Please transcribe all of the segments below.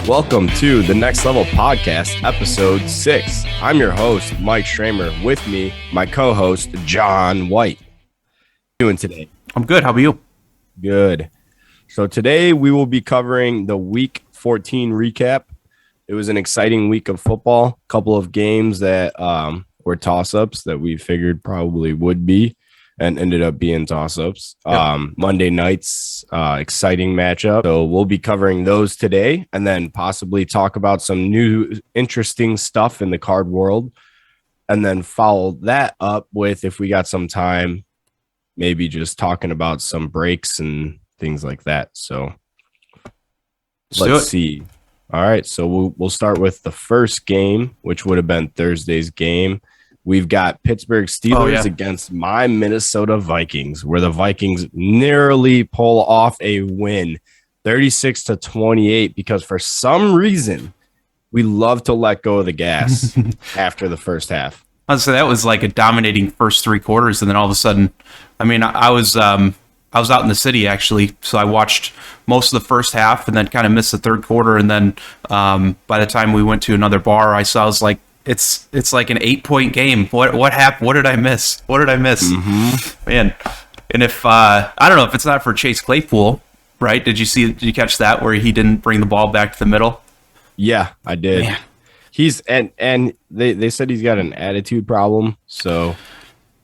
Welcome to the Next Level Podcast, episode 6. I'm your host, Mike Schramer. With me, my co-host, John White. How are you doing today? I'm good. How about you? Good. So today we will be covering the Week 14 recap. It was an exciting week of football. A couple of games that were toss-ups that we figured probably would be and ended up being toss-ups. Yep. Monday night's exciting matchup. So we'll be covering those today and then possibly talk about some new interesting stuff in the card world. And then follow that up with, if we got some time, maybe just talking about some breaks and things like that. So let's see. All right. So we'll start with the first game, which would have been Thursday's game. We've got Pittsburgh Steelers against my Minnesota Vikings, where the Vikings narrowly pull off a win, 36-28, because for some reason we love to let go of the gas after the first half. I'd say that was like a dominating first three quarters, and then all of a sudden, I mean, I was out in the city actually, so I watched most of the first half and then kind of missed the third quarter, and then by the time we went to another bar, I was like, it's like an 8-point game. What happened? What did I miss? Mm-hmm. Man, and if I don't know if it's not for Chase Claypool, right? Did you catch that where he didn't bring the ball back to the middle? Yeah, I did. Man. He's and they said he's got an attitude problem. So,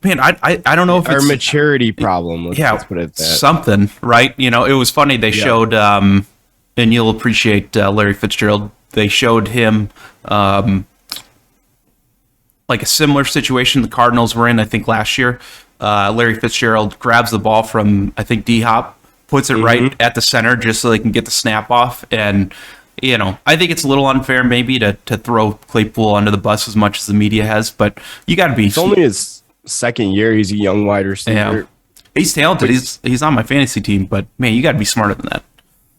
man, I don't know if it's a maturity problem. Let's put it at that. Something, right? You know, it was funny. They showed, and you'll appreciate Larry Fitzgerald. They showed him like a similar situation the Cardinals were in, I think, last year. Larry Fitzgerald grabs the ball from, I think, D-Hop, puts it right at the center just so they can get the snap off. And, you know, I think it's a little unfair maybe to throw Claypool under the bus as much as the media has, but you got to be... It's only his second year. He's a young wide receiver. Yeah. He's talented. He's on my fantasy team, but, man, you got to be smarter than that.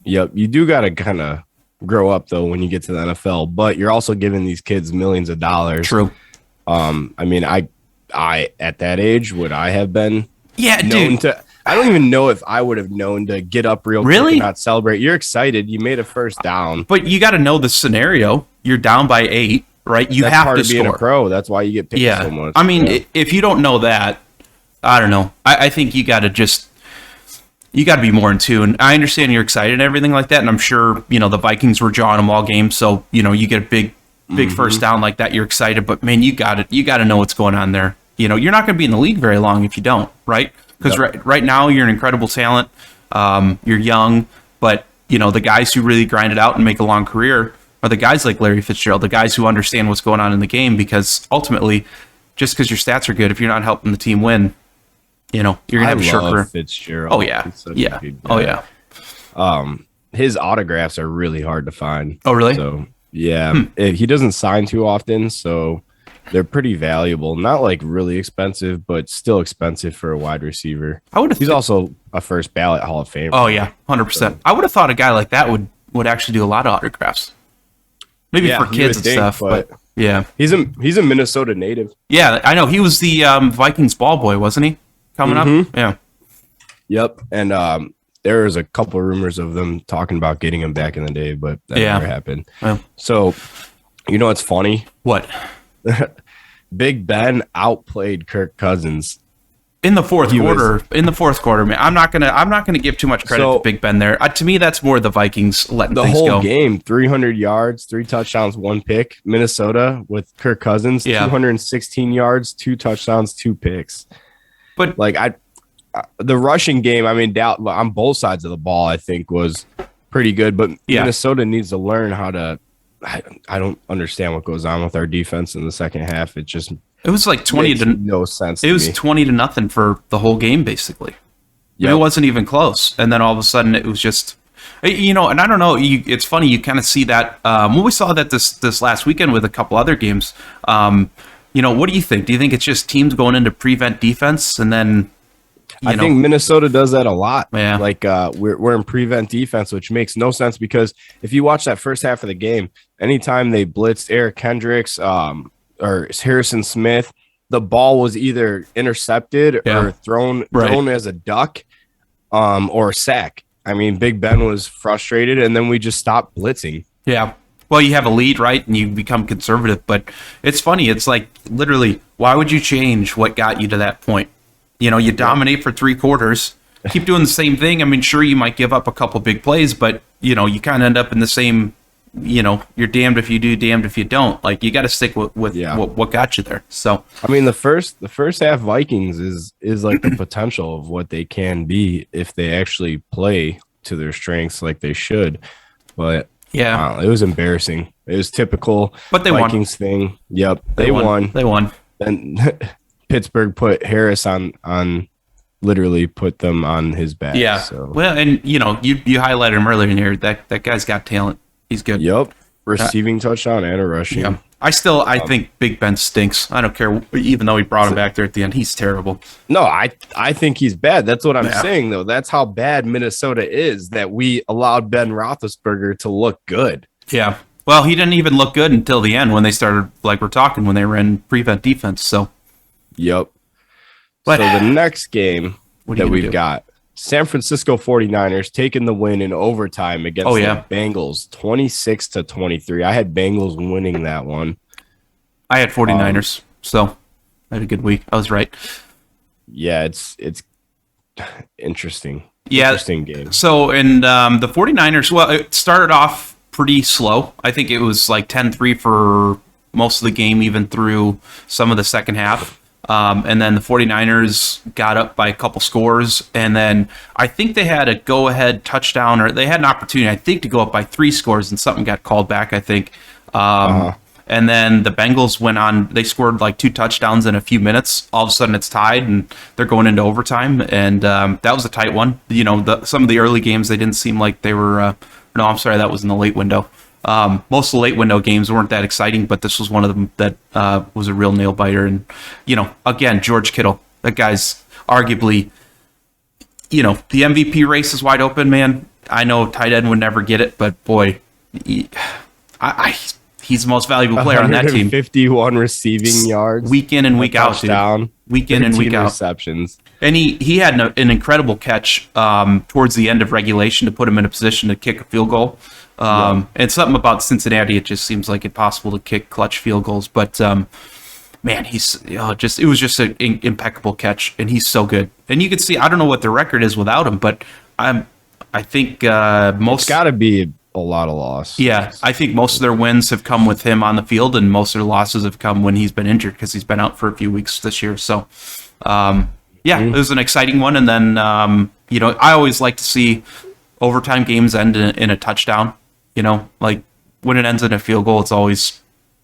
Yep. You do got to kind of grow up, though, when you get to the NFL, but you're also giving these kids millions of dollars. True. I mean, I at that age, would I have been known to? I don't even know if I would have known to get up real quick and not celebrate. You're excited. You made a first down. But you got to know the scenario. You're down by 8, right? You That's have part to of being score. A pro. That's why you get paid so much. I mean, if you don't know that, I don't know. I think you got to be more in tune. I understand you're excited and everything like that, and I'm sure, you know, the Vikings were drawing them all game, so, you know, you get a big first down like that, you're excited, but man, you got to know what's going on there. You know, you're not going to be in the league very long if you don't, right? Because right now you're an incredible talent. You're young, but you know, the guys who really grind it out and make a long career are the guys like Larry Fitzgerald, the guys who understand what's going on in the game, because ultimately, just because your stats are good, if you're not helping the team win, you know, you're going to have a short career. Fitzgerald. Oh yeah. Yeah. Oh yeah. His autographs are really hard to find. Oh really? So yeah, he doesn't sign too often, so they're pretty valuable. Not like really expensive, but still expensive for a wide receiver. He's also a first ballot Hall of Famer. Oh yeah, 100%. I would have thought a guy like that would actually do a lot of autographs. Maybe for kids and stuff, but yeah. He's a Minnesota native. Yeah, I know. He was the Vikings ball boy, wasn't he? Coming up? Yeah. Yep. And there was a couple of rumors of them talking about getting him back in the day, but that never happened. Yeah. So, you know what's funny? What? Big Ben outplayed Kirk Cousins in the fourth quarter. In the fourth quarter, man, I'm not gonna give too much credit to Big Ben there. To me, that's more the Vikings letting things go. The whole game, 300 yards, 3 touchdowns, 1 pick. Minnesota with Kirk Cousins, 216 yards, 2 touchdowns, 2 picks. But like the rushing game, I mean, on both sides of the ball, I think was pretty good. But Minnesota needs to learn how to. I don't understand what goes on with our defense in the second half. It was like 20 to no sense. It was 20-0 for the whole game, basically. Yep. It wasn't even close, and then all of a sudden it was just, you know. And I don't know. It's funny. You kind of see that when we saw that this last weekend with a couple other games. You know, what do you think? Do you think it's just teams going into prevent defense and then? I think Minnesota does that a lot. Yeah. Like we're in prevent defense, which makes no sense because if you watch that first half of the game, anytime they blitzed Eric Kendricks or Harrison Smith, the ball was either intercepted or thrown as a duck or a sack. I mean, Big Ben was frustrated, and then we just stopped blitzing. Yeah. Well, you have a lead, right? And you become conservative. But it's funny. It's like literally, why would you change what got you to that point? You dominate for 3 quarters, keep doing the same thing. I mean, sure, you might give up a couple big plays, but, you kind of end up in the same, you're damned if you do, damned if you don't. Like, you got to stick with what got you there. So, I mean, the first half Vikings is like the potential of what they can be if they actually play to their strengths like they should. But yeah, it was embarrassing. It was typical but they Vikings thing. Yep, they won. They won. And Pittsburgh put Harris on literally put them on his back. Yeah. So. Well, and you highlighted him earlier in here. That guy's got talent. He's good. Yep. Receiving touchdown and a rushing. Yeah. I think Big Ben stinks. I don't care. Even though he brought him back there at the end, he's terrible. No, I think he's bad. That's what I'm saying, though. That's how bad Minnesota is, that we allowed Ben Roethlisberger to look good. Yeah. Well, he didn't even look good until the end when they started, like we're talking, when they ran prevent defense. So. Yep. But, so the next game that we've got, San Francisco 49ers taking the win in overtime against the Bengals, 26-23. I had Bengals winning that one. I had 49ers, so I had a good week. I was right. Yeah, it's interesting. Yeah. Interesting game. So, and the 49ers, well, it started off pretty slow. I think it was like 10-3 for most of the game, even through some of the second half. And then the 49ers got up by a couple scores. And then I think they had a go-ahead touchdown, or they had an opportunity, I think, to go up by 3 scores, and something got called back, I think. And then the Bengals went on, they scored like 2 touchdowns in a few minutes. All of a sudden it's tied, and they're going into overtime. And that was a tight one. Some of the early games, they didn't seem like they were, no, I'm sorry, that was in the late window. Most of the late window games weren't that exciting, but this was one of them that was a real nail biter. And, again, George Kittle, that guy's arguably, the MVP race is wide open, man. I know tight end would never get it, but boy, he's the most valuable player on that team. 51 receiving yards. Week in and week out, dude. Week in and week out. Receptions. And he had an incredible catch towards the end of regulation to put him in a position to kick a field goal. And something about Cincinnati, it just seems like impossible to kick clutch field goals. But man, it was just an impeccable catch, and he's so good. And you can see, I don't know what the record is without him, but I think most it's got to be a lot of loss. Yeah, I think most of their wins have come with him on the field, and most of their losses have come when he's been injured, because he's been out for a few weeks this year. So, it was an exciting one. And then, I always like to see overtime games end in a touchdown. Like when it ends in a field goal, it's always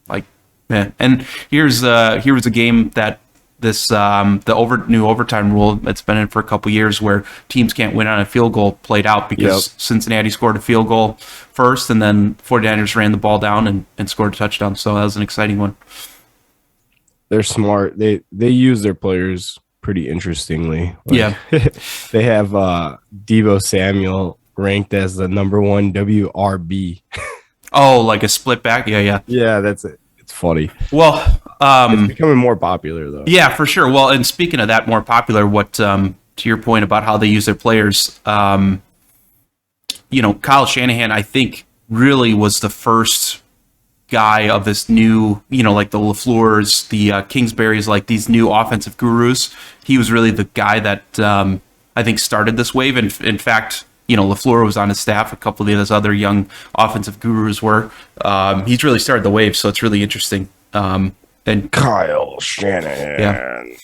like, man. And here's a game that this new overtime rule that's been in for a couple years, where teams can't win on a field goal, played out because Cincinnati scored a field goal first, and then 49ers ran the ball down and scored a touchdown. So that was an exciting one. They're smart. They use their players pretty interestingly. They have Deebo Samuel ranked as the number 1 WRB. Oh, like a split back? Yeah. Yeah, that's it. It's funny. Well, it's becoming more popular, though. Yeah, for sure. Well, and speaking of that, more popular, what to your point about how they use their players, Kyle Shanahan, I think, really was the first guy of this new, like the LaFleurs, the Kingsburys, like these new offensive gurus. He was really the guy that I think started this wave. And in fact, LaFleur was on his staff. A couple of those other young offensive gurus were. He's really started the wave, so it's really interesting. And Kyle Shanahan,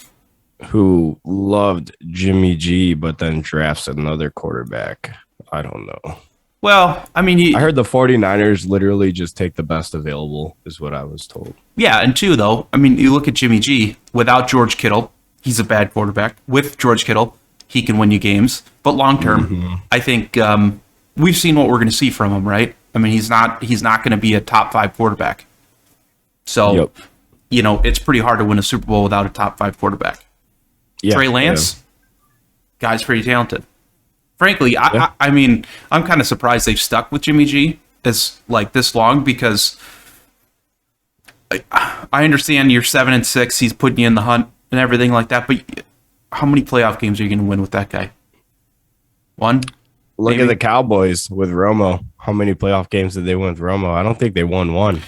who loved Jimmy G, but then drafts another quarterback. I don't know. Well, I mean, I heard the 49ers literally just take the best available, is what I was told. Yeah, and 2, though, I mean, you look at Jimmy G, without George Kittle, he's a bad quarterback. With George Kittle, he can win you games. But long term, I think we've seen what we're going to see from him, right? I mean, he's not going to be a top 5 quarterback. So, it's pretty hard to win a Super Bowl without a top 5 quarterback. Yeah, Trey Lance, guy's pretty talented. Frankly, I mean, I'm kind of surprised they've stuck with Jimmy G as like this long, because I understand you're 7-6, he's putting you in the hunt and everything like that, but how many playoff games are you going to win with that guy? 1? Look maybe. at the Cowboys with Romo. How many playoff games did they win with Romo? I don't think they won one.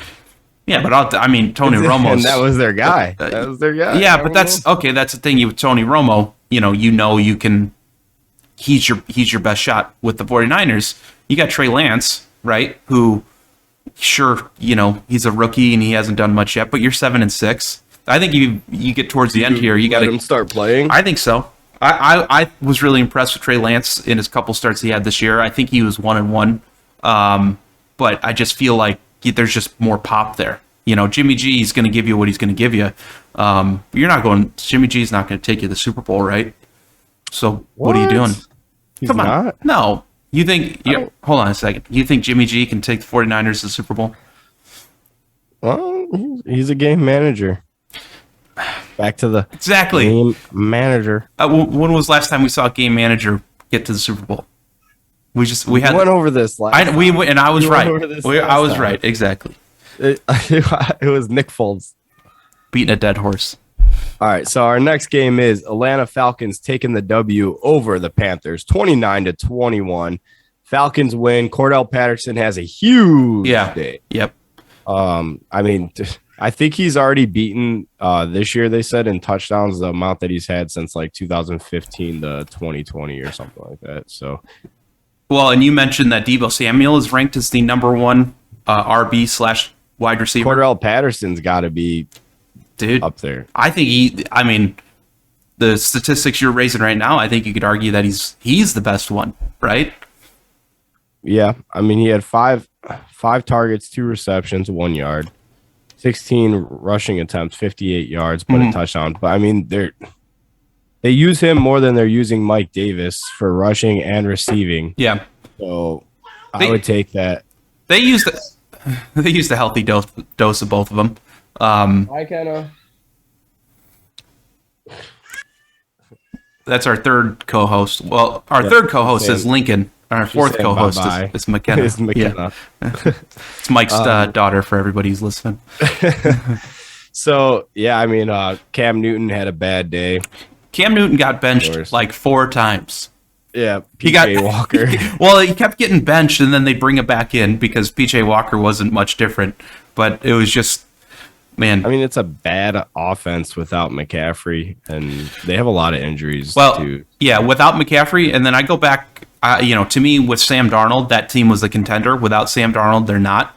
Yeah, but I mean, Tony Romo's And that was their guy. That was their guy. yeah, but that's okay. That's the thing. You with Tony Romo, you can. He's your best shot with the 49ers. You got Trey Lance, right? Who, sure, he's a rookie and he hasn't done much yet. But you're 7-6. I think you get towards the end here. You got let him start playing. I think so. I was really impressed with Trey Lance in his couple starts he had this year. I think he was 1-1. But I just feel like there's just more pop there. Jimmy G is going to give you what he's going to give you. Jimmy G is not going to take you to the Super Bowl, right? So what are you doing? He's Come on. not? No. You think, hold on a second. You think Jimmy G can take the 49ers to the Super Bowl? Well, he's a game manager. Back to the Exactly. game manager. When was the last time we saw a game manager get to the Super Bowl? We had went over this last time. and I was We right. went over this I last was time. right. Exactly. It was Nick Foles. Beating a dead horse. All right, so our next game is Atlanta Falcons taking the W over the Panthers, 29-21. Falcons win. Cordell Patterson has a huge day. Yep. I mean, I think he's already beaten this year, they said, in touchdowns, the amount that he's had since like 2015 to 2020 or something like that. So, Well, and you mentioned that Deebo Samuel is ranked as the number one RB/wide receiver. Cordell Patterson's got to be Dude, up there. I think the statistics you're raising right now, I think you could argue that he's the best one, right? Yeah, I mean, he had five targets, 2 receptions, 1 yard, 16 rushing attempts, 58 yards, but a touchdown. But I mean, they use him more than they're using Mike Davis for rushing and receiving. Yeah. So I would take that. They used a healthy dose of both of them. I kind of. That's our third co-host. Well, our third co-host same. is Lincoln. Our fourth saying co-host bye-bye. is McKenna. It's McKenna. Yeah. It's Mike's daughter for everybody who's listening. So, yeah, I mean, Cam Newton had a bad day. Cam Newton got benched like 4 times. Yeah, He got PJ Walker. Well, he kept getting benched, and then they bring him back in because PJ Walker wasn't much different. But it was just, man. I mean, it's a bad offense without McCaffrey, and they have a lot of injuries. Well, too. yeah, without McCaffrey, and then I go back, to me, with Sam Darnold, that team was the contender. Without Sam Darnold, they're not.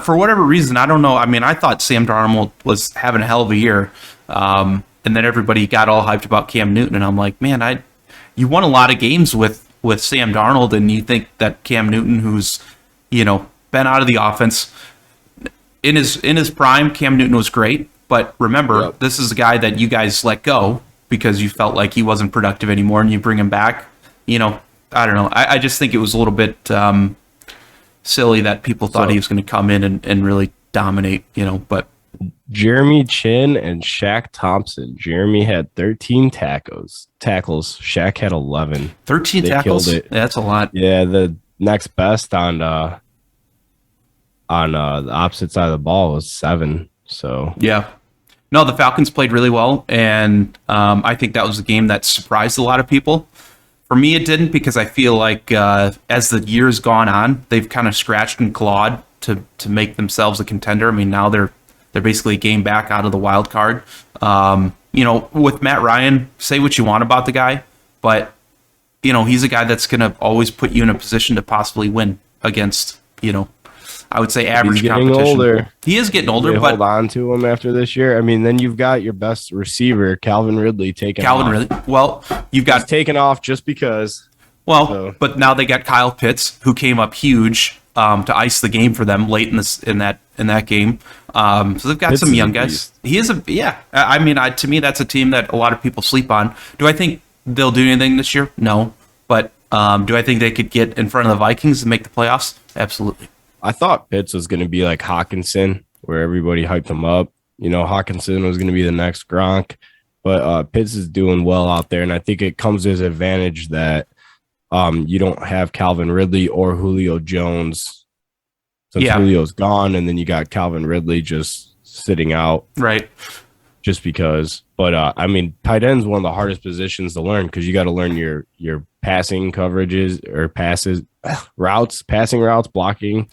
For whatever reason, I don't know. I mean, I thought Sam Darnold was having a hell of a year, and then everybody got all hyped about Cam Newton, and I'm like, man, you won a lot of games with Sam Darnold, and you think that Cam Newton, who's been out of the offense in his prime, Cam Newton was great. But remember, this is a guy that you guys let go because you felt like he wasn't productive anymore, and you bring him back. I don't know. I just think it was a little bit silly that people thought he was going to come in and really dominate. But Jeremy Chin and Shaq Thompson. Jeremy had 13 tackles. Shaq had 11. 13 They tackles. killed it. Yeah, that's a lot. Yeah, the next best on the opposite side of the ball was 7. So Yeah. No, the Falcons played really well, and I think that was a game that surprised a lot of people. For me, it didn't, because I feel like as the year's gone on, they've kind of scratched and clawed to make themselves a contender. I mean, now they're basically a game back out of the wild card. With Matt Ryan, say what you want about the guy, but he's a guy that's going to always put you in a position to possibly win against, I would say average he's getting competition. older. He is getting older, They but hold on to him after this year. I mean, then you've got your best receiver, Calvin Ridley, taking Calvin off. really well. You've He's got taken off just because. So- but now they got Kyle Pitts, who came up huge to ice the game for them late in that game. So they've got Pitts some is young a guys. He is I mean, to me, that's a team that a lot of people sleep on. Do I think they'll do anything this year? No, but do I think they could get in front of the Vikings and make the playoffs? Absolutely. I thought Pitts was going to be like Hawkinson, where everybody hyped him up. Hawkinson was going to be the next Gronk, but Pitts is doing well out there, and I think it comes as an advantage that you don't have Calvin Ridley or Julio Jones, since Julio's gone, and then you got Calvin Ridley just sitting out, Right. just because. But I mean, tight end's one of the hardest positions to learn because you got to learn your passing coverages or passes, routes, passing routes, blocking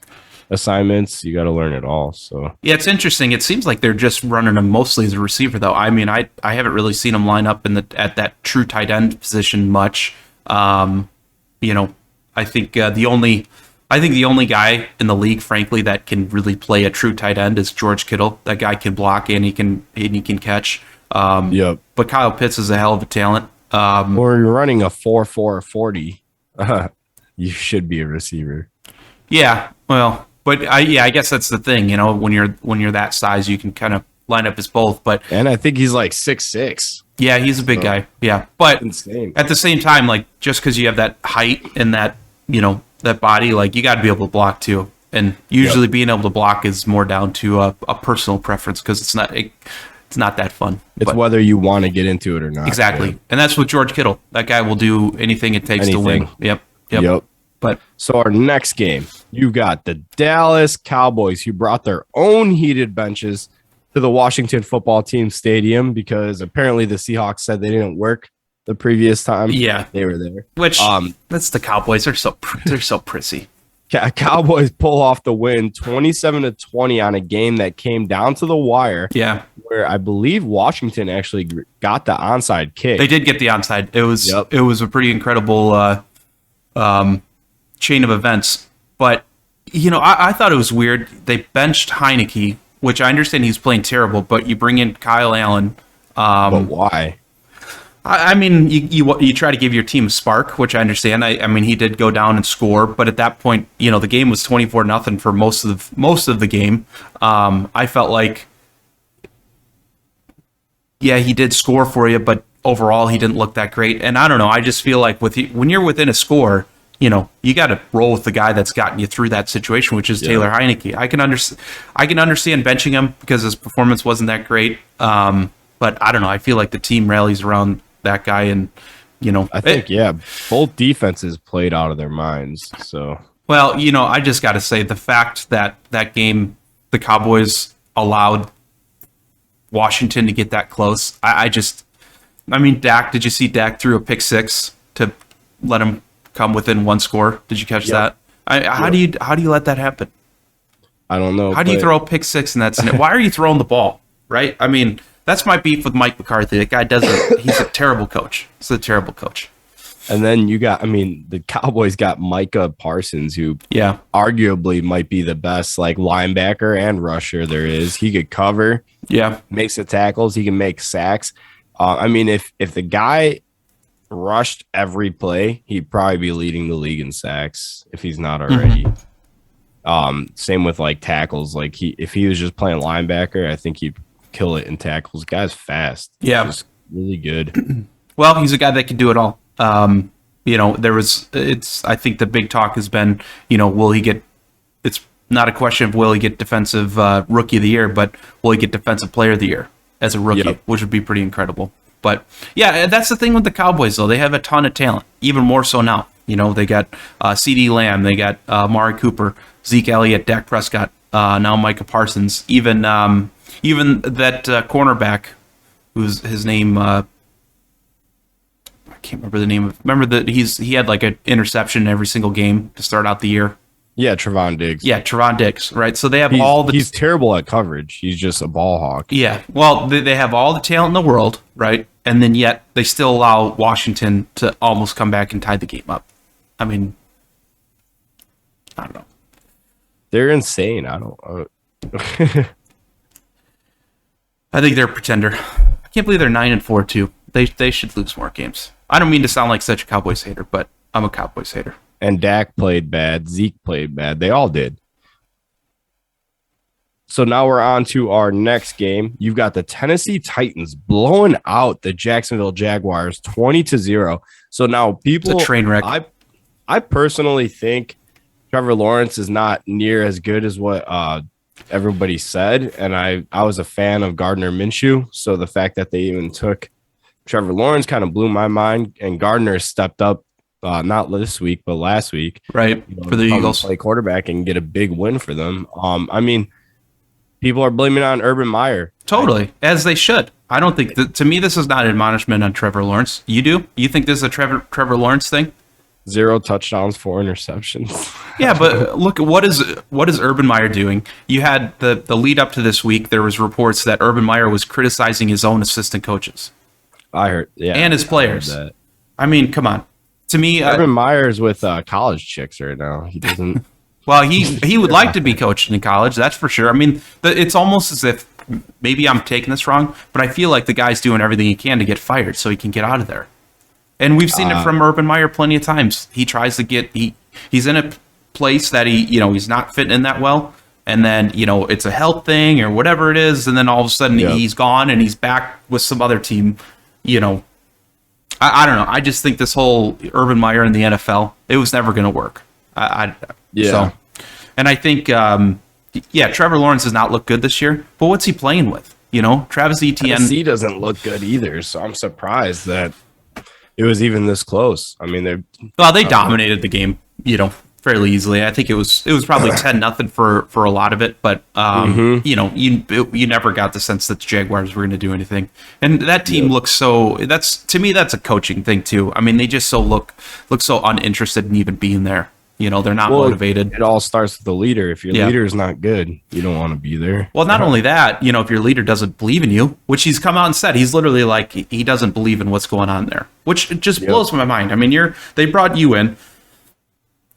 assignments. You got to learn it all. So Yeah, it's interesting. It seems like they're just running him mostly as a receiver, though. I mean, I haven't really seen him line up at that true tight end position much. You know, I think the only guy in the league, frankly, that can really play a true tight end is George Kittle. That guy can block and he can catch. yep. But Kyle Pitts is a hell of a talent. Or you're running a 4.4 40. You should be a receiver. Yeah, well, but I guess that's the thing. You know, when you're that size, you can kind of line up as both. But And I think he's like 6'6". yeah, he's a big guy. Yeah, but Insane. at the same time, like just because you have that height and that that body, like you got to be able to block too. And usually, being able to block is more down to a personal preference because it's not that fun. It's But whether you want to get into it or not. exactly, Yeah. and that's with George Kittle. That guy will do anything it takes to win. Anything. Yep. But So our next game, you got the Dallas Cowboys, who brought their own heated benches to the Washington Football Team Stadium because apparently the Seahawks said they didn't work the previous time yeah, they were there. which that's the Cowboys. They're so prissy. Cowboys pull off the win 27-20 on a game that came down to the wire, Yeah, where I believe Washington actually got the onside kick. they did get the onside. It was Yep. it was a pretty incredible chain of events. But I thought it was weird. They benched Heineke, which I understand he's playing terrible, but you bring in Kyle Allen. But why? I mean, you try to give your team a spark, which I understand. I mean, he did go down and score, but at that point, the game was 24-0 for most of the game. I felt like, yeah, he did score for you, but overall, he didn't look that great. And I don't know. I just feel like when you're within a score, you got to roll with the guy that's gotten you through that situation, which is Taylor Heineke. I can understand benching him because his performance wasn't that great. But I don't know. I feel like the team rallies around that guy, and I think both defenses played out of their minds. So well, I just got to say the fact that game the Cowboys allowed Washington to get that close. I mean, Dak. Did you see Dak threw a pick six to let him come within one score? Did you catch that? How do you let that happen? I don't know. How do you throw a pick six and that's why are you throwing the ball? Right? I mean, that's my beef with Mike McCarthy. That guy he's a terrible coach. He's a terrible coach. And then the Cowboys got Micah Parsons, who Yeah. arguably might be the best like linebacker and rusher there is. He could cover, Yeah. makes the tackles, he can make sacks. I mean, if the guy rushed every play, he'd probably be leading the league in sacks if he's not already. Same with like tackles. Like if he was just playing linebacker, I think he'd kill it in tackles. Guy's fast. Yeah. Just really good. Well, he's a guy that can do it all. I think the big talk has been, will he get, it's not a question of will he get defensive rookie of the year, but will he get defensive player of the year as a rookie, which would be pretty incredible. But yeah, that's the thing with the Cowboys, though. They have a ton of talent, even more so now. They got CD Lamb, they got Amari Cooper, Zeke Elliott, Dak Prescott, now Micah Parsons, even that cornerback, who's his name, I can't remember the name of. Remember that he had like an interception every single game to start out the year. Yeah, Trevon Diggs. Yeah, Trevon Diggs, right? So they have he's terrible at coverage. He's just a ball hawk. Yeah, well, they have all the talent in the world, right? And then yet they still allow Washington to almost come back and tie the game up. I mean, I don't know. They're insane. I don't. I think they're a pretender. I can't believe they're 9-4 too. They should lose more games. I don't mean to sound like such a Cowboys hater, but I'm a Cowboys hater. And Dak played bad. Zeke played bad. They all did. So now we're on to our next game. You've got the Tennessee Titans blowing out the Jacksonville Jaguars 20-0. So now people, It's a train wreck. I personally think Trevor Lawrence is not near as good as what everybody said. And I was a fan of Gardner Minshew. So the fact that they even took Trevor Lawrence kind of blew my mind. And Gardner stepped up, not this week, but last week. Right, for the Eagles. Play quarterback and get a big win for them. I mean, people are blaming it on Urban Meyer. Totally, as they should. I don't think that, to me, this is not an admonishment on Trevor Lawrence. You do? You think this is a Trevor Lawrence thing? 0 touchdowns, 4 interceptions. Yeah, but look, what is Urban Meyer doing? You had the lead up to this week. There was reports that Urban Meyer was criticizing his own assistant coaches I heard, yeah, and his players. that. I mean, come on. To me, Urban Meyer's with college chicks right now. He doesn't. well, he would like to be coached in college. That's for sure. I mean, it's almost as if maybe I'm taking this wrong, but I feel like the guy's doing everything he can to get fired so he can get out of there. And we've seen it from Urban Meyer plenty of times. He tries to get he's in a place that he's not fitting in that well, and then it's a health thing or whatever it is, and then all of a sudden he's gone and he's back with some other team. I don't know. I just think this whole Urban Meyer in the NFL, it was never going to work. So, and I think Trevor Lawrence does not look good this year. But what's he playing with? Travis Etienne. Tennessee doesn't look good either, so I'm surprised that it was even this close. I mean, they dominated the game, fairly easily. I think it was probably 10-0 for a lot of it, but you never got the sense that the Jaguars were going to do anything. And that team looks so. To me, that's a coaching thing too. I mean, they just look so uninterested in even being there. They're not motivated. It all starts with the leader. If your leader is not good, you don't want to be there. Well, not only that, if your leader doesn't believe in you, which he's come out and said, he's literally like, he doesn't believe in what's going on there, which just blows my mind. I mean, they brought you in,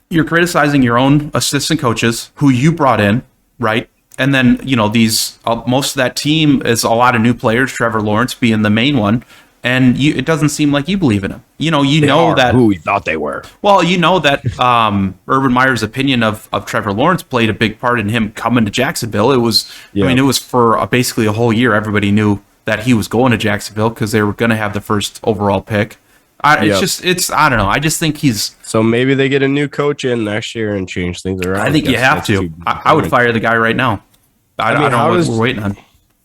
you're criticizing your own assistant coaches who you brought in, right? And then, these, most of that team is a lot of new players, Trevor Lawrence being the main one. And it doesn't seem like you believe in him. They know that who we thought they were. Well, that Urban Meyer's opinion of Trevor Lawrence played a big part in him coming to Jacksonville. It was, it was for basically a whole year. Everybody knew that he was going to Jacksonville because they were going to have the first overall pick. I don't know. I just think he's. So maybe they get a new coach in next year and change things around. I think you have to. I would fire the guy right now. I don't know what we're waiting on.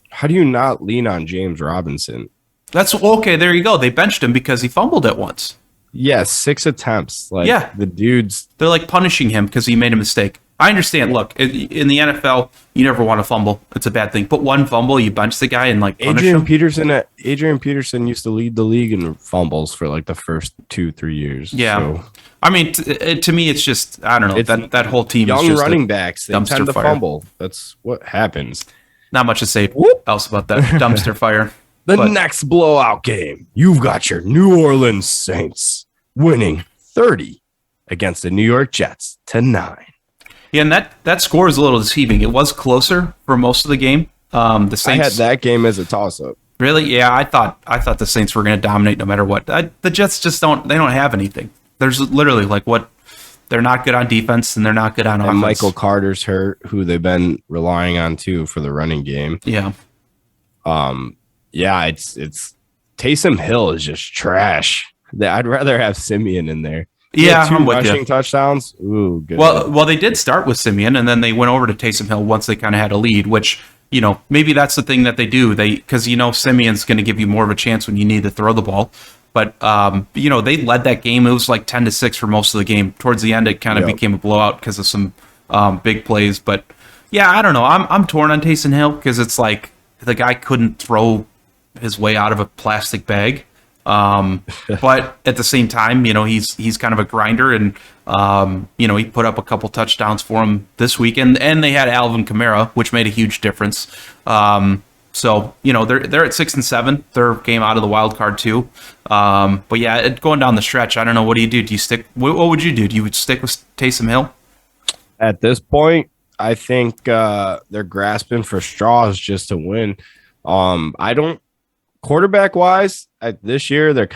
How do you not lean on James Robinson? That's okay. There you go. They benched him because he fumbled it once. Yes, 6 attempts. The dude's. They're like punishing him because he made a mistake. I understand. Look, in the NFL, you never want to fumble. It's a bad thing. But one fumble, you bench the guy and punish him. Adrian Peterson used to lead the league in fumbles for the first 2-3 years. Yeah. So. I mean, to me, it's just, I don't know. That whole team young is just running backs. They tend to fire. fumble. That's what happens. Not much to say else about that dumpster fire. Next blowout game, you've got your New Orleans Saints winning 30 against the New York Jets to 9. Yeah, and that score is a little deceiving. It was closer for most of the game. The Saints. I had that game as a toss-up. Really? Yeah, I thought the Saints were going to dominate no matter what. The Jets just don't have anything. There's literally they're not good on defense and they're not good on offense. And Michael Carter's hurt, who they've been relying on too for the running game. Yeah. Yeah, it's Taysom Hill is just trash. I'd rather have Simeon in there. Yeah, 2 I'm with rushing you. touchdowns. Ooh, good. Well, they did start with Simeon, and then they went over to Taysom Hill once they kind of had a lead. Which maybe that's the thing that they do. Because Simeon's going to give you more of a chance when you need to throw the ball. But they led that game. It was 10-6 for most of the game. Towards the end, it kind of became a blowout because of some big plays. But yeah, I don't know. I'm torn on Taysom Hill because it's the guy couldn't throw his way out of a plastic bag. But at the same time, he's kind of a grinder and, he put up a couple touchdowns for him this weekend and they had Alvin Kamara, which made a huge difference. So, they're at 6-7, their game out of the wild card too. But yeah, going down the stretch, I don't know. What do you do? Do you stick? What would you do? Do you stick with Taysom Hill? At this point, I think, they're grasping for straws just to win. Quarterback wise, this year they're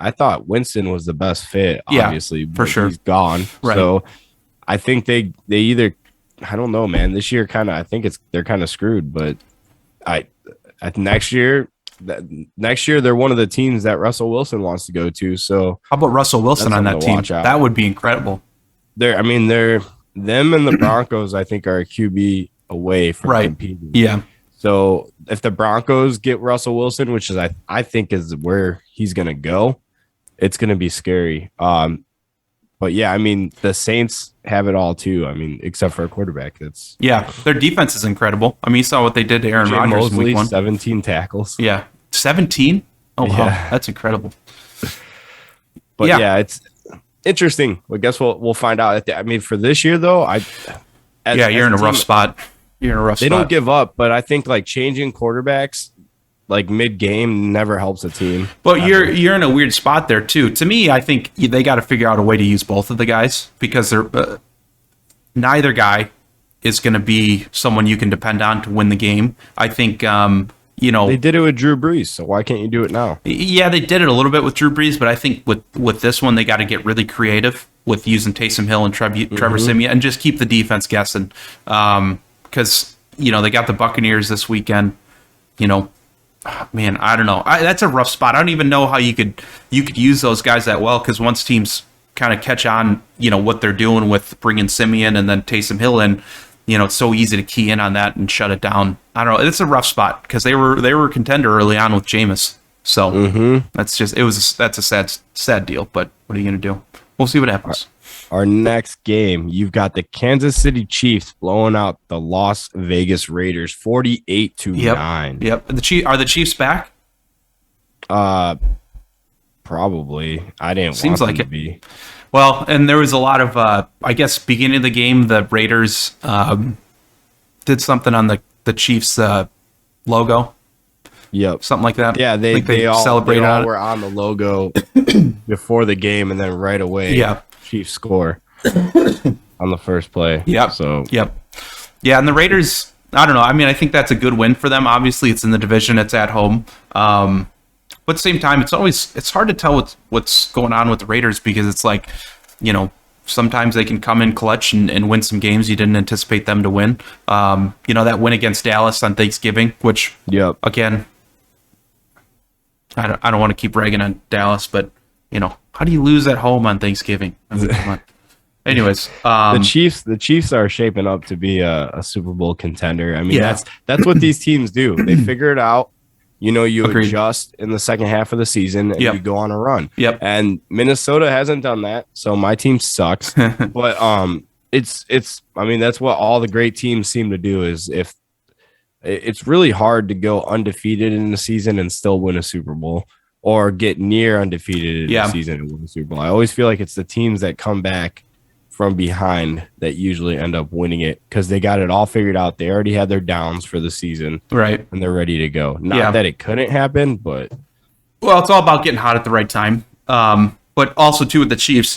I thought Winston was the best fit, obviously, for sure. He's gone. Right. So I think they either, I don't know, man. This year I think they're kind of screwed, but next year they're one of the teams that Russell Wilson wants to go to. So how about Russell Wilson on that team? That would be incredible. Them and the Broncos, I think, are a QB away from competing. Yeah. So if the Broncos get Russell Wilson, which is I think is where he's going to go, it's going to be scary. But yeah, I mean, the Saints have it all too. I mean, except for a quarterback. Their defense is incredible. I mean, you saw what they did to Aaron Rodgers in week 1. 17 tackles. Yeah, 17? Oh, wow. Yeah. That's incredible. But Yeah. yeah, it's interesting. I guess we'll find out. I mean, for this year though, You're in a rough team, spot. You're in a rough they spot. don't give up, but I think like changing quarterbacks like mid game never helps a team. But you're in a weird spot there too. To me, I think they got to figure out a way to use both of the guys because they're neither guy is going to be someone you can depend on to win the game. I think They did it with Drew Brees, so why can't you do it now? yeah, they did it a little bit with Drew Brees, but I think with this one they got to get really creative with using Taysom Hill and Trevor Siemian and just keep the defense guessing. Because they got the Buccaneers this weekend. Man, I don't know. That's a rough spot. I don't even know how you could use those guys that well because once teams kind of catch on, what they're doing with bringing Simeon and then Taysom Hill in, it's so easy to key in on that and shut it down. I don't know. It's a rough spot because they were a contender early on with Jameis. So that's a sad deal. But what are you going to do? We'll see what happens. Our next game, you've got the Kansas City Chiefs blowing out the Las Vegas Raiders 48-9. Yep. Are the Chiefs back? Probably. I didn't Seems want like them it. to be. Well, and there was a lot of, I guess, beginning of the game, the Raiders did something on the Chiefs logo, Yep. something like that. Yeah, Like they all celebrated on it. were on the logo before the game, and then right away, Yeah. Chiefs score on the first play. Yep. So Yep. Yeah, and the Raiders, I don't know. I mean, I think that's a good win for them. Obviously, it's in the division. It's at home. But at the same time, it's hard to tell what's going on with the Raiders because it's like, sometimes they can come in clutch and win some games you didn't anticipate them to win. That win against Dallas on Thanksgiving, which, yep. again, I don't want to keep ragging on Dallas, but, how do you lose at home on Thanksgiving? I mean, come on. Anyways, The Chiefs are shaping up to be a Super Bowl contender. I mean, Yeah. that's what these teams do. They figure it out. You Agreed. adjust in the second half of the season and Yep. you go on a run. Yep. And Minnesota hasn't done that, so my team sucks. But I mean, that's what all the great teams seem to do is if it's really hard to go undefeated in the season and still win a Super Bowl or get near undefeated in Yeah. the season and win a Super Bowl. I always feel like it's the teams that come back from behind that usually end up winning it because they got it all figured out. They already had their downs for the season right. and they're ready to go. Not Yeah. that it couldn't happen, but Well, it's all about getting hot at the right time. But also, too, with the Chiefs,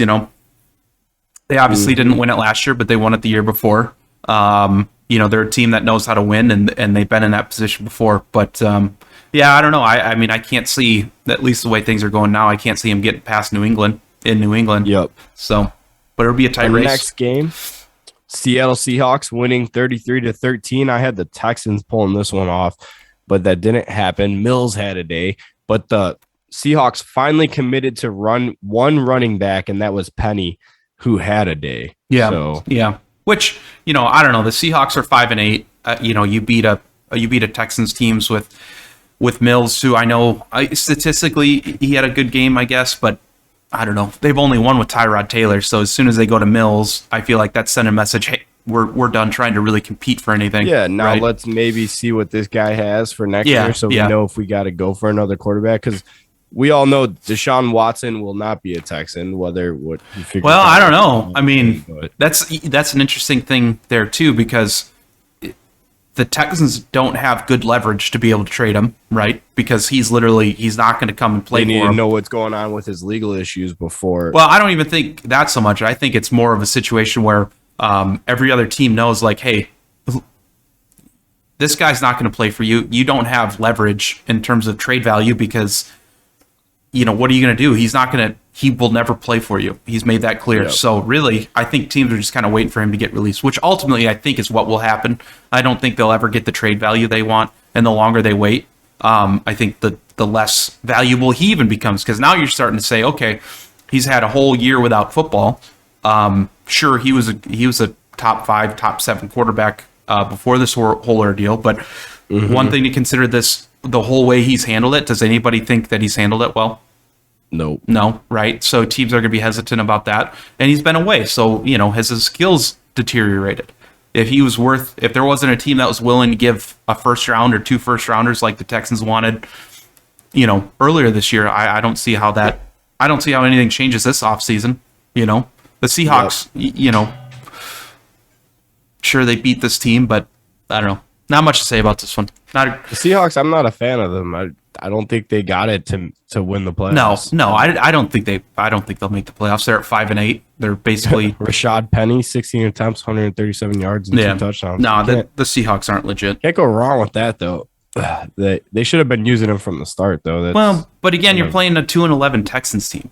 they obviously didn't win it last year, but they won it the year before. They're a team that knows how to win, and they've been in that position before. But, I don't know. I mean, I can't see, at least the way things are going now, I can't see them getting past New England in New England. yep. So, but it'll be a tight Our race. next game, Seattle Seahawks winning 33-13. I had the Texans pulling this one off, but that didn't happen. Mills had a day, but the Seahawks finally committed to run one running back, and that was Penny, who had a day. Yeah. So Yeah. Which, I don't know. The Seahawks are 5-8. You beat a Texans teams with Mills, who I know statistically he had a good game, I guess, but I don't know. They've only won with Tyrod Taylor, so as soon as they go to Mills, I feel like that's sending a message, hey, we're done trying to really compete for anything. yeah, now right? let's maybe see what this guy has for next Yeah, year so yeah. we know if we got to go for another quarterback because we all know Deshaun Watson will not be a Texan, whether what he figures Well, out. I don't know. I mean, But- that's an interesting thing there too because the Texans don't have good leverage to be able to trade him, right? Because he's not going to come and play They need for to him. know what's going on with his legal issues before. Well, I don't even think that so much. I think it's more of a situation where every other team knows, like, hey, this guy's not going to play for you. You don't have leverage in terms of trade value because, what are you going to do? He will never play for you. He's made that clear. Yep. So really, I think teams are just kind of waiting for him to get released, which ultimately I think is what will happen. I don't think they'll ever get the trade value they want. And the longer they wait, I think the less valuable he even becomes because now you're starting to say, okay, he's had a whole year without football. Sure, he was a top 5, top 7 quarterback before this whole ordeal. But one thing to consider the whole way he's handled it. Does anybody think that he's handled it well? Nope. No, right? So teams are going to be hesitant about that. And he's been away. So, has his skills deteriorated? If there wasn't a team that was willing to give a first round or 2 first rounders like the Texans wanted, earlier this year. I don't see how that. I don't see how anything changes this offseason. The Seahawks. Sure they beat this team, but I don't know. Not much to say about this one. Not The Seahawks, I'm not a fan of them. I don't think they got it to win the playoffs. no. I don't think they'll make the playoffs. They're at 5-8. They're basically Rashad Penny, 16 attempts, 137 yards, and 2 touchdowns. No, the Seahawks aren't legit. Can't go wrong with that though. They should have been using him from the start though. But again, you're playing a 2-11 Texans team.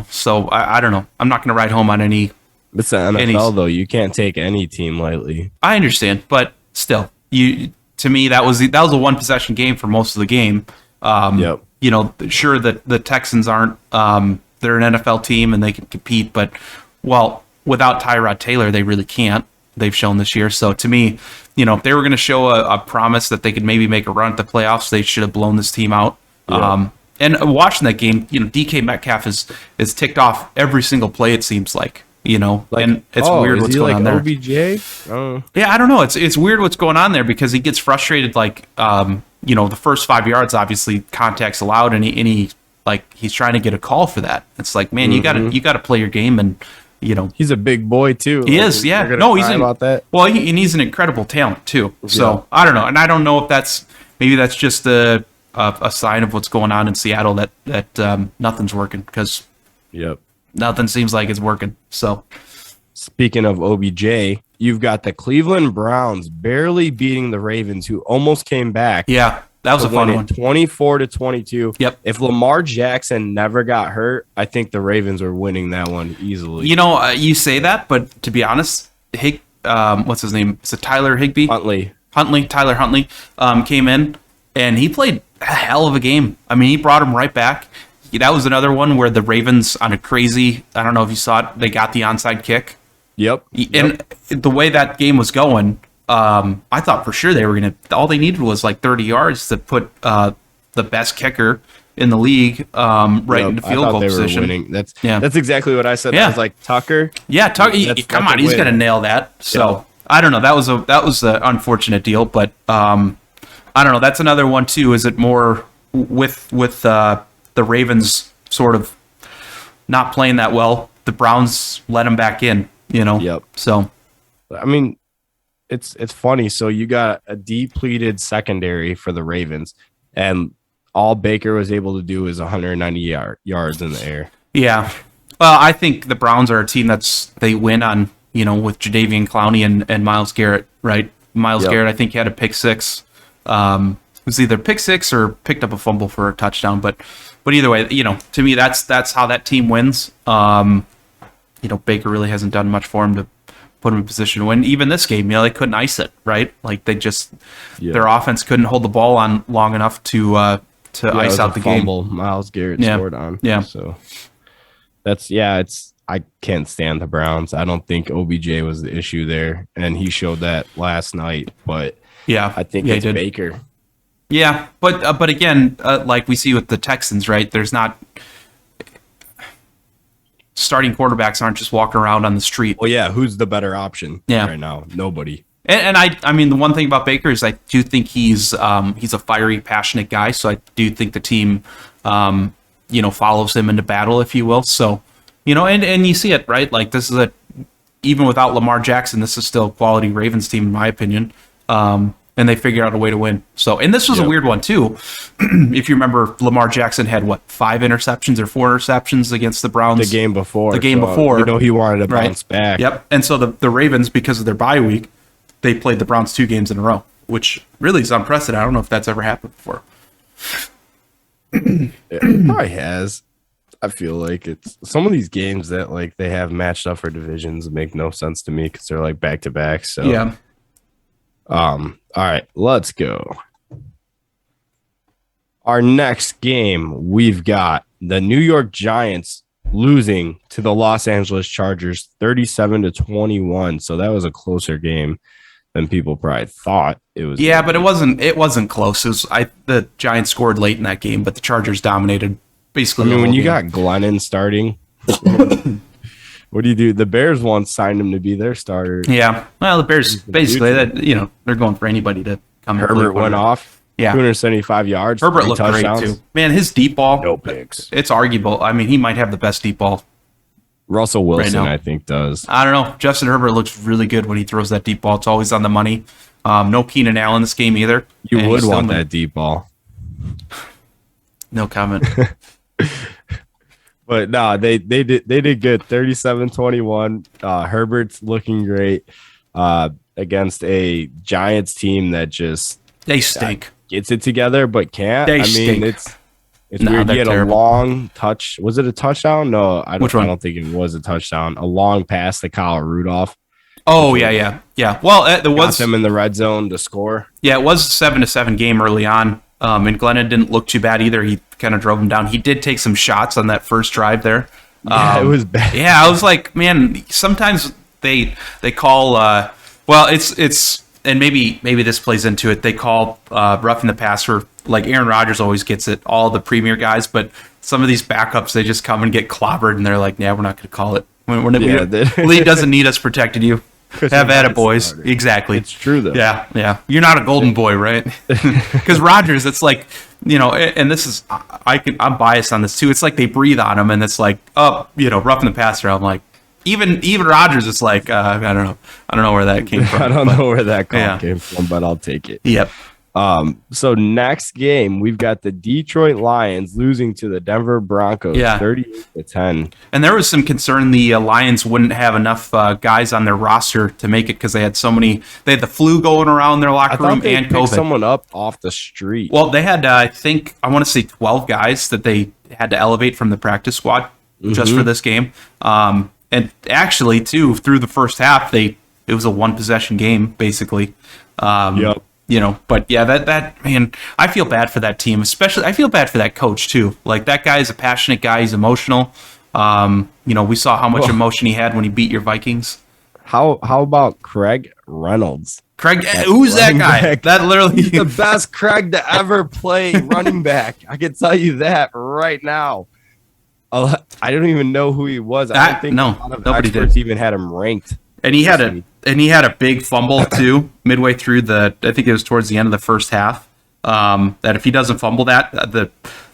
So I don't know. I'm not going to ride home on any. It's the NFL though. You can't take any team lightly. I understand, but still, to me that was a one possession game for most of the game. Yep. Sure that the Texans aren't. They're an NFL team and they can compete, but without Tyrod Taylor, they really can't. They've shown this year. So to me, if they were going to show a promise that they could maybe make a run at the playoffs, they should have blown this team out. Yeah. And watching that game, DK Metcalf is ticked off every single play. It seems like. And it's weird what's going on there. OBJ? Oh. Yeah, I don't know. It's weird what's going on there because he gets frustrated. The first 5 yards, obviously contact's allowed, and he's trying to get a call for that. It's like, man, you gotta play your game, and He's a big boy too. he is. Yeah, he's about that. Well, and he's an incredible talent too. So Yeah. I don't know, and I don't know if that's just a sign of what's going on in Seattle that nothing's working because Yep. nothing seems like it's working. So. Speaking of OBJ, you've got the Cleveland Browns barely beating the Ravens, who almost came back. Yeah, that was a fun one. 24-22. Yep. If Lamar Jackson never got hurt, I think the Ravens were winning that one easily. You say that, but to be honest, what's his name? Is it Tyler Higbee? Tyler Huntley came in, and he played a hell of a game. I mean, he brought him right back. That was another one where the Ravens, on a crazy, I don't know if you saw it, they got the onside kick. Yep. And the way that game was going, I thought for sure they were going to, all they needed was like 30 yards to put the best kicker in the league into field goal position. Winning. That's exactly what I said. Yeah. I was like, Tucker. Yeah, Tucker. Come on, he's going to nail that. So I don't know. That was an unfortunate deal, but I don't know. That's another one too. Is it more with the Ravens sort of not playing that well? The Browns let them back in. Yep. So, I mean, it's funny. So you got a depleted secondary for the Ravens, and all Baker was able to do is 190 yards in the air. Yeah. Well, I think the Browns are a team they win on, with Jadeveon Clowney and Myles Garrett, right? Myles Garrett, I think he had a pick six. It was either pick six or picked up a fumble for a touchdown, but either way, to me, that's how that team wins. Baker really hasn't done much for him to put him in position to win. Even this game, they couldn't ice it, right? Like their offense couldn't hold the ball on long enough to ice out the fumble game. Myles Garrett scored on. Yeah. So I can't stand the Browns. I don't think OBJ was the issue there, and he showed that last night. But yeah, I think it's Baker. Yeah, but again, like we see with the Texans, right? There's not. Starting quarterbacks aren't just walking around on the street. Well, yeah, who's the better option right now? Nobody. And I mean, the one thing about Baker is I do think he's a fiery, passionate guy. So I do think the team, follows him into battle, if you will. So, and you see it, right? Like this is even without Lamar Jackson, this is still a quality Ravens team, in my opinion. And they figured out a way to win. So, and this was a weird one too. If you remember, Lamar Jackson had 5 interceptions or 4 interceptions against the Browns the game before. He wanted to bounce back. Yep. And so the Ravens, because of their bye week, they played the Browns 2 games in a row, which really is unprecedented. I don't know if that's ever happened before. It probably has. I feel like it's some of these games that they have matched up for divisions make no sense to me because they're back to back. So yeah. All right, let's go. Our next game, we've got the New York Giants losing to the Los Angeles Chargers 37-21. So that was a closer game than people probably thought it was. Yeah, but it wasn't close. The Giants scored late in that game, but the Chargers dominated basically. I mean, when you got Glennon starting, what do you do? The Bears once signed him to be their starter. Yeah. Well, the Bears basically they're going for anybody to come. Herbert went off. Yeah. 275 yards. Herbert 3 looked touchdowns. great too. Man, his deep ball, No picks. it's arguable. I mean, he might have the best deep ball. Russell Wilson, now. I think, does. I don't know. Justin Herbert looks really good when he throws that deep ball. It's always on the money. No Keenan Allen this game either. You And would he's still want in- that deep ball. No comment. But no, they did good. 37-21. Herbert's looking great against a Giants team that just They stink. gets it together but can't. They I mean, stink. it's No, weird. they're He had terrible. a long touch. Was it a touchdown? No, I Which one? don't think it was a touchdown. A long pass to Kyle Rudolph. Oh yeah. Well, there Got was them in the red zone to score. it was a 7-7 game early on. And Glennon didn't look too bad either. He kind of drove him down. He did take some shots on that first drive there. Yeah, it was bad. Yeah, I was like, man, sometimes they call well, it's and maybe this plays into it. They call roughing the passer, like Aaron Rodgers always gets it, all the premier guys, but some of these backups they just come and get clobbered and they're like, yeah, we're not going to call it. League doesn't need us protecting you. Have at it, boys. Exactly. It's true though. Yeah. You're not a golden boy, right? Because Rodgers, it's like, and this is I'm biased on this too. It's like they breathe on him, and it's like, roughing the passer. I'm like, even Rodgers, it's like, I don't know where that came from. I don't know where that call Yeah. came from, but I'll take it. Yep. So next game, we've got the Detroit Lions losing to the Denver Broncos, Yeah. 38-10. And there was some concern the Lions wouldn't have enough guys on their roster to make it because they had so many. They had the flu going around their I locker thought room they and picked COVID. someone up off the street. Well, they had, I want to say 12 guys that they had to elevate from the practice squad just for this game. And actually, too, through the first half, it was a one possession game basically. Yep. But yeah, that man, I feel bad for that team. Especially, I feel bad for that coach too. Like that guy is a passionate guy. He's emotional. We saw how much emotion he had when he beat your Vikings. How about Craig Reynolds? Craig, who's that running guy? back. That literally He's the best Craig to ever play running back. I can tell you that right now. I don't even know who he was. I don't think no, a lot of nobody experts did. even had him ranked. And he had a big fumble too midway through I think it was towards the end of the first half. That if he doesn't fumble that,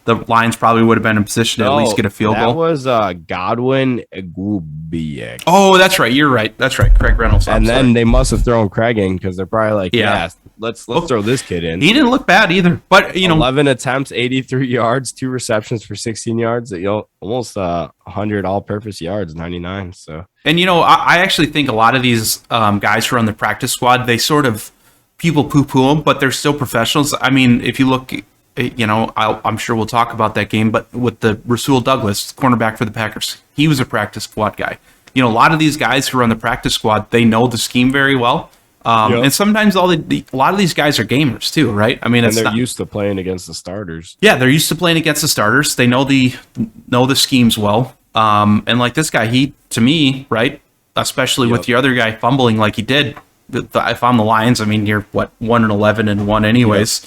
the Lions probably would have been in position to at least get a field That goal. was Godwin Igwebuike. Oh, that's right. You're right. That's right. Craig Reynolds. And then they must have thrown Craig in because they're probably like, Yeah. let's throw this kid in. he didn't look bad either. But 11 attempts, 83 yards, 2 receptions for 16 yards. Almost 100 all-purpose yards, 99. So and I actually think a lot of these guys who are on the practice squad, they sort of people poo-poo them, but they're still professionals. I mean, if you look, I'm sure we'll talk about that game, but with the Rasul Douglas, cornerback for the Packers, he was a practice squad guy. A lot of these guys who are on the practice squad, they know the scheme very well. Yep. And sometimes a lot of these guys are gamers too, right? I mean, and it's they're not, used to playing against the starters. yeah, they're used to playing against the starters. They know the schemes well. And like this guy, he to me, right, especially with Yep. the other guy fumbling like he did. If I'm the Lions, I mean, you're 1-11-1 anyways.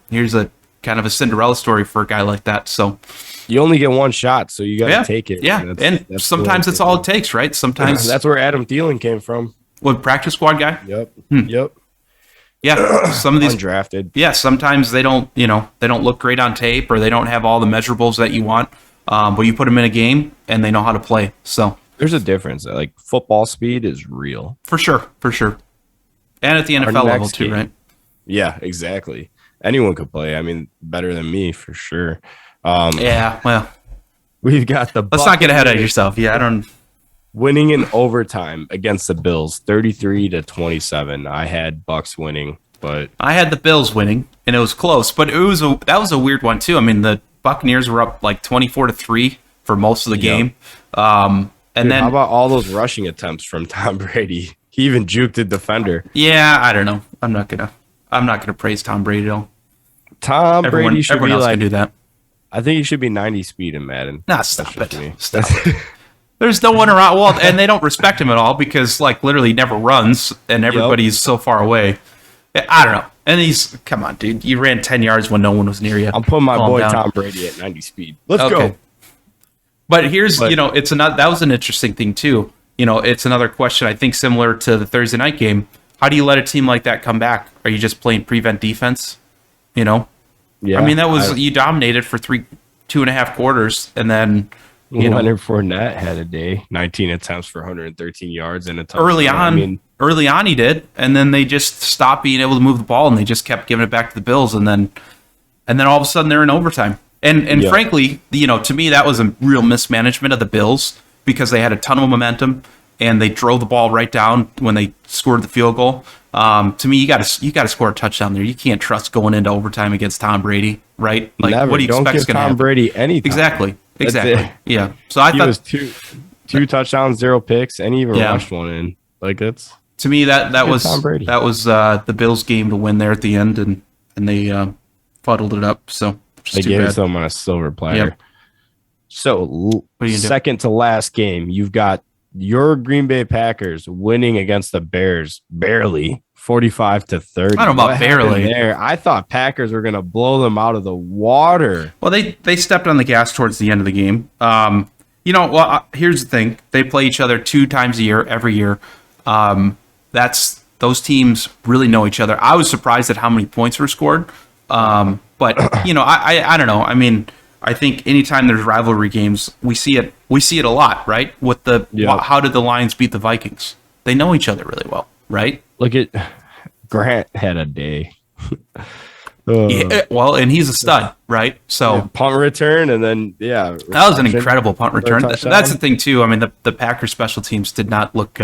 Here's a kind of a Cinderella story for a guy like that. So You only get one shot, so you got to yeah, take it. yeah, and that's sometimes the way that's all it takes, right? Sometimes That's where Adam Thielen came from. with practice squad guy, Yep. Hmm. Yep. yeah, some of these Undrafted. yeah, sometimes they don't look great on tape or they don't have all the measurables that you want. But you put them in a game and they know how to play. So There's a difference. Like football speed is real. for sure. And at the Our NFL level next too, game. right? Yeah, exactly. Anyone could play. I mean, better than me for sure. Yeah, well, We've got the let's not get ahead of Buccaneers yourself. Yeah, I don't. winning in overtime against the Bills, 33-27. I had Bucks winning, but I had the Bills winning, and it was close, but that was a weird one too. I mean, the Buccaneers were up like 24-3 for most of the Yep. game, and dude, then how about all those rushing attempts from Tom Brady? He even juked a defender. yeah, I don't know. I'm not gonna praise Tom Brady though. Tom Brady should Everyone be else like, can do that. I think he should be 90 speed in Madden. Nah, stop That's just it. me. Stop it. There's no one around. Well, and they don't respect him at all because, like, literally he never runs, and everybody's so far away. I don't know. And come on, dude. You ran 10 yards when no one was near you. I'm putting my Calm boy down. Tom Brady at 90 speed. Let's Okay. go. But here's, But- that was an interesting thing too. It's another question I think similar to the Thursday night game. how do you let a team like that come back? Are you just playing prevent defense? You know, Yeah, I mean, you dominated for 2.5 quarters, and then Leonard Fournette had a day, 19 attempts for 113 yards and a touchdown. Early on he did, and then they just stopped being able to move the ball, and they just kept giving it back to the Bills, and then all of a sudden they're in overtime. And frankly, to me that was a real mismanagement of the Bills because they had a ton of momentum and they drove the ball right down when they scored the field goal. To me, you got to score a touchdown there. You can't trust going into overtime against Tom Brady, right? Like, Never. What do you Don't expect is give going to Tom happen? Brady anything. Exactly. Yeah. So He was two touchdowns, 0 picks, and he even Yeah. rushed one in. Like that's to me that was Tom Brady. the Bills' game to win there at the end, and they fuddled it up. So just they too gave it bad. to him on a silver platter. Yep. So What are you doing? second to last game, you've got your Green Bay Packers winning against the Bears barely, 45-30. I don't know about What happened barely. there? I thought Packers were going to blow them out of the water. Well, they stepped on the gas towards the end of the game. Here's the thing: they play each other 2 times a year, every year. Those teams really know each other. I was surprised at how many points were scored, but I don't know. I mean, I think anytime there's rivalry games, we see it a lot, right? With how did the Lions beat the Vikings? They know each other really well, right? Look at Grant had a day. Yeah, well, and he's a stud, right? So punt return, and then that was an incredible punt return. touchdown. That's the thing too. I mean, the Packers special teams did not look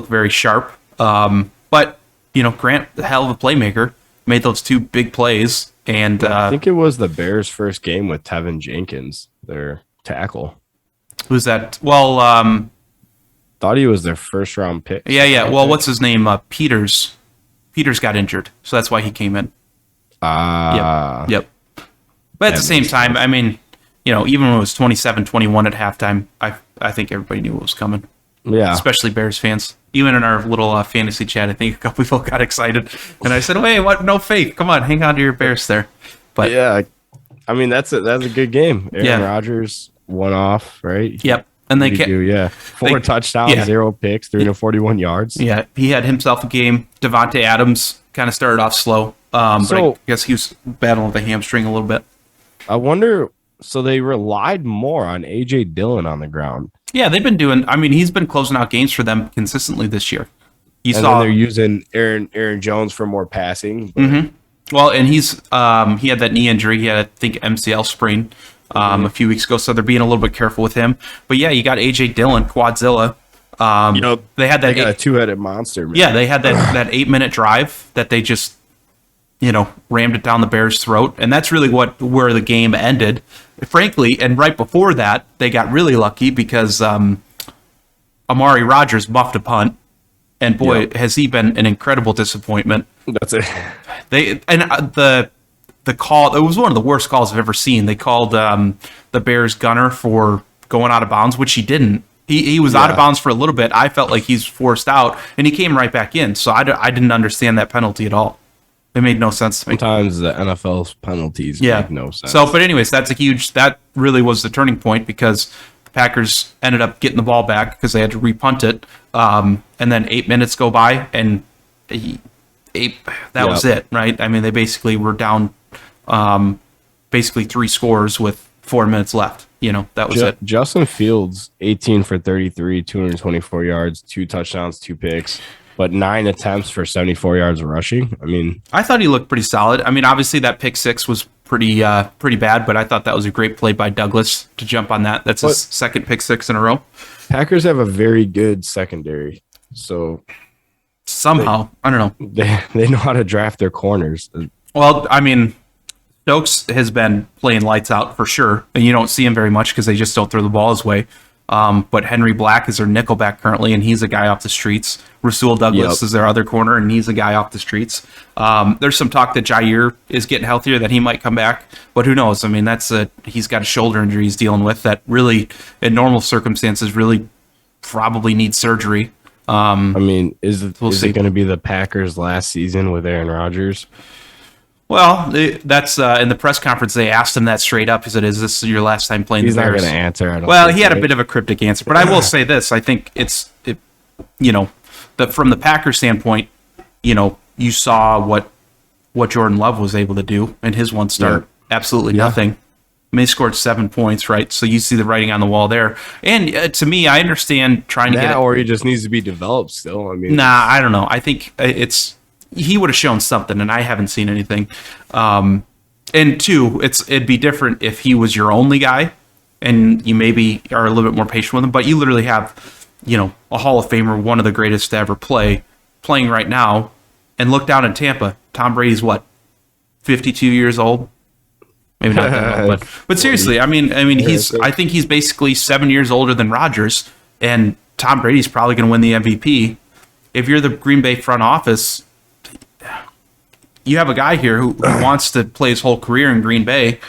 very sharp. But Grant, the hell of a playmaker, made those 2 big plays. And I think it was the Bears' first game with Tevin Jenkins, their tackle. who's that? Well, Thought he was their first round pick. yeah. Well, what's his name? Peters. Peters got injured, so that's why he came in. Yep. But at the same time, I mean, even when it was 27-21 at halftime, I think everybody knew what was coming. Yeah. Especially Bears fans. Even in our little fantasy chat, I think a couple people got excited, and I said, "Wait, what? No faith! Come on, hang on to your Bears there." But yeah, I mean that's a good game. Aaron Rodgers won off, right? Yep, and they kept 4 touchdowns, 0 picks, 341 yards. Yeah, he had himself a game. Devontae Adams kind of started off slow, but I guess he was battling with a hamstring a little bit. I wonder. So they relied more on AJ Dillon on the ground. Yeah, they've been doing. I mean, he's been closing out games for them consistently this year. Then they're using Aaron Jones for more passing. But Well, and he had that knee injury. He had, I think, MCL sprain a few weeks ago, so they're being a little bit careful with him. But yeah, you got AJ Dillon, Quadzilla. They had that got a 2-headed monster. Man. Yeah, they had that 8-minute drive that they just rammed it down the Bears' throat, and that's really where the game ended, frankly. And right before that, they got really lucky because Amari Rodgers muffed a punt, and boy, has he been an incredible disappointment. That's it. The call, it was one of the worst calls I've ever seen. They called the Bears gunner for going out of bounds, which he didn't. He was out of bounds for a little bit. I felt like he's forced out, and he came right back in. So I didn't understand that penalty at all. It made no sense to me. Sometimes the NFL's penalties make no sense. So, but anyways, that really was the turning point because the Packers ended up getting the ball back because they had to repunt it. And then 8 minutes go by, and that was it, right? I mean, they basically were down basically 3 scores with 4 minutes left. That was it. Justin Fields, 18 for 33, 224 yards, 2 touchdowns, 2 picks. But 9 attempts for 74 yards rushing. I mean, I thought he looked pretty solid. I mean, obviously that pick 6 was pretty bad, but I thought that was a great play by Douglas to jump on that. That's his second pick 6 in a row. Packers have a very good secondary, so somehow I don't know. They know how to draft their corners. Well, I mean, Stokes has been playing lights out for sure, and you don't see him very much because they just don't throw the ball his way. But Henry Black is their nickelback currently, and he's a guy off the streets. Rasul Douglas is their other corner, and he's a guy off the streets. There's some talk that Jair is getting healthier, that he might come back, but who knows? I mean, he's got a shoulder injury he's dealing with that really, in normal circumstances, really probably needs surgery. I mean, is it going to be the Packers' last season with Aaron Rodgers? Well, that's in the press conference. They asked him that straight up. He said, "Is this your last time playing the Bears?" He's not going to answer. Well, he had a bit of a cryptic answer, but I will say this: I think from the Packers standpoint, you saw what Jordan Love was able to do in his one start. Yeah. Absolutely nothing. I mean, he scored 7 points, right? So you see the writing on the wall there. And to me, I understand trying to get it. Or he just needs to be developed still. I mean, Nah, I don't know. I think he would have shown something, and I haven't seen anything. And two, it'd be different if he was your only guy, and you maybe are a little bit more patient with him. But you literally have, a Hall of Famer, one of the greatest to ever playing right now, and look down in Tampa. Tom Brady's what, 52 years old? Maybe not that old, but seriously, I mean, I think he's basically 7 years older than Rodgers, and Tom Brady's probably going to win the MVP. If you're the Green Bay front office, you have a guy here who wants to play his whole career in Green Bay.